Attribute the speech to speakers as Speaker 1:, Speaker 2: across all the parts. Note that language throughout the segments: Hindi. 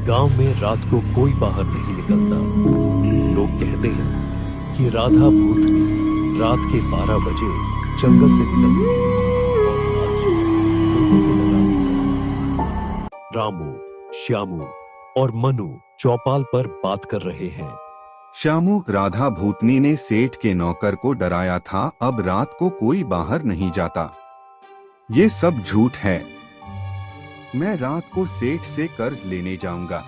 Speaker 1: गांव में रात को कोई बाहर नहीं निकलता। लोग कहते हैं कि राधा भूतनी रात के 12 बजे जंगल से निकलती है और आज लोगों को डराती है। रामू, श्यामू और मनु चौपाल पर बात कर रहे हैं।
Speaker 2: श्यामू, राधा भूतनी ने सेठ के नौकर को डराया था, अब रात को कोई बाहर नहीं जाता। ये सब झूठ है। मैं रात को सेठ से कर्ज लेने जाऊंगा।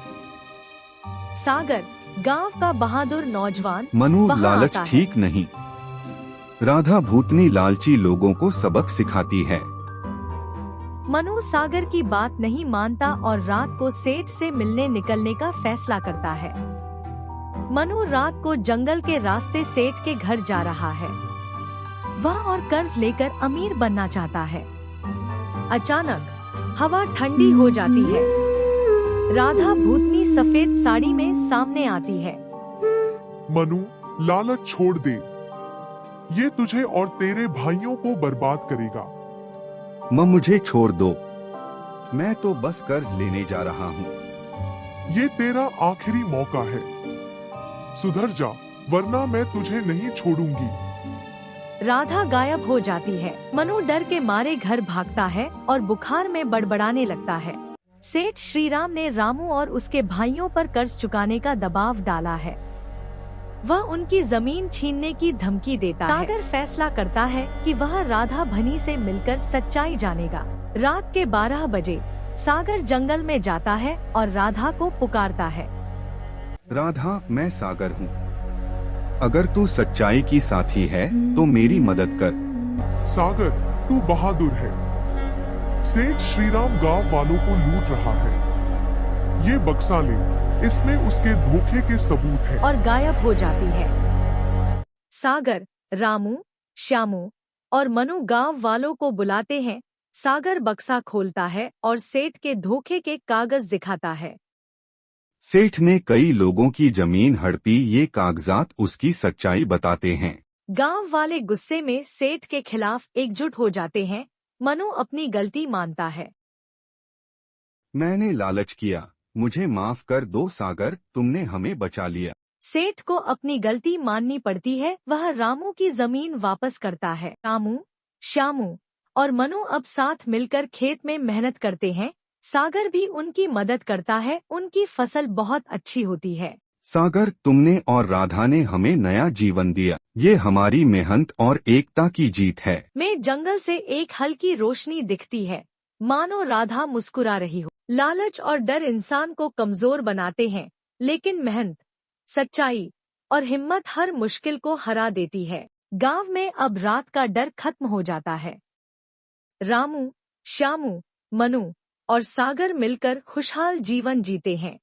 Speaker 3: सागर, गांव का बहादुर नौजवान,
Speaker 2: मनु,
Speaker 3: वहां
Speaker 2: लालच
Speaker 3: आता है।
Speaker 2: ठीक नहीं। राधा भूतनी लालची लोगों को सबक सिखाती है।
Speaker 3: मनु सागर की बात नहीं मानता और रात को सेठ से मिलने निकलने का फैसला करता है। मनु रात को जंगल के रास्ते सेठ के घर जा रहा है। वह और कर्ज लेकर अमीर बनना चाहता है। अचानक हवा ठंडी हो जाती है। राधा भूतनी सफेद साड़ी में सामने आती है।
Speaker 4: मनु, लालच छोड़ दे। ये तुझे और तेरे भाइयों को बर्बाद करेगा।
Speaker 2: मुझे छोड़ दो। मैं तो बस कर्ज लेने जा रहा हूँ।
Speaker 4: ये तेरा आखिरी मौका है। सुधर जा, वरना मैं तुझे नहीं छोड़ूंगी।
Speaker 3: राधा गायब हो जाती है। मनु डर के मारे घर भागता है और बुखार में बड़बड़ाने लगता है। सेठ श्रीराम ने रामू और उसके भाइयों पर कर्ज चुकाने का दबाव डाला है। वह उनकी जमीन छीनने की धमकी देता है। सागर फैसला करता है कि वह राधा भनी से मिलकर सच्चाई जानेगा। रात के 12 बजे सागर जंगल में जाता है और राधा को पुकारता है।
Speaker 2: राधा, मैं सागर हूँ। अगर तू सच्चाई की साथी है तो मेरी मदद कर।
Speaker 4: सागर, तू बहादुर है। सेठ श्रीराम गांव वालों को लूट रहा है। ये बक्सा ले, इसमें उसके धोखे के सबूत हैं।
Speaker 3: और गायब हो जाती है। सागर, रामू, श्यामू और मनु गांव वालों को बुलाते हैं। सागर बक्सा खोलता है और सेठ के धोखे के कागज दिखाता है।
Speaker 2: सेठ ने कई लोगों की जमीन हड़पी, ये कागजात उसकी सच्चाई बताते हैं।
Speaker 3: गांव वाले गुस्से में सेठ के खिलाफ एकजुट हो जाते हैं। मनु अपनी गलती मानता है।
Speaker 2: मैंने लालच किया, मुझे माफ कर दो सागर, तुमने हमें बचा लिया।
Speaker 3: सेठ को अपनी गलती माननी पड़ती है। वह रामू की जमीन वापस करता है। रामू, श्यामू और मनु अब साथ मिलकर खेत में मेहनत करते हैं। सागर भी उनकी मदद करता है। उनकी फसल बहुत अच्छी होती है।
Speaker 2: सागर, तुमने और राधा ने हमें नया जीवन दिया। ये हमारी मेहनत और एकता की जीत है।
Speaker 3: में जंगल से एक हल्की रोशनी दिखती है, मानो राधा मुस्कुरा रही हो। लालच और डर इंसान को कमजोर बनाते हैं, लेकिन मेहनत, सच्चाई और हिम्मत हर मुश्किल को हरा देती है। गांव में अब रात का डर खत्म हो जाता है। रामू, श्यामू, मनु और सागर मिलकर खुशहाल जीवन जीते हैं।